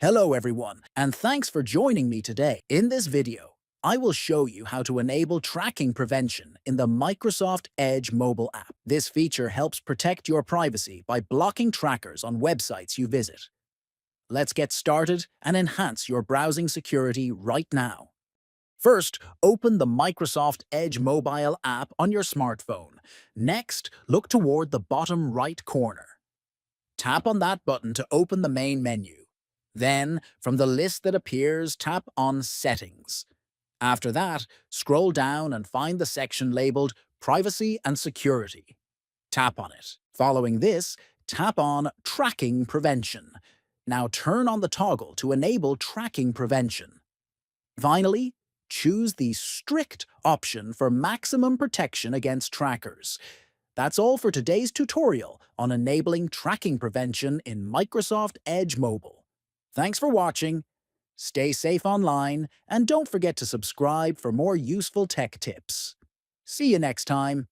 Hello everyone, and thanks for joining me today. In this video, I will show you how to enable tracking prevention in the Microsoft Edge mobile app. This feature helps protect your privacy by blocking trackers on websites you visit. Let's get started and enhance your browsing security right now. First, open the Microsoft Edge mobile app on your smartphone. Next, look toward the bottom right corner. Tap on that button to open the main menu. Then, from the list that appears, tap on Settings. After that, scroll down and find the section labeled Privacy and Security. Tap on it. Following this, tap on Tracking Prevention. Now turn on the toggle to enable tracking prevention. Finally, choose the Strict option for maximum protection against trackers. That's all for today's tutorial on enabling tracking prevention in Microsoft Edge Mobile. Thanks for watching, stay safe online, and don't forget to subscribe for more useful tech tips. See you next time.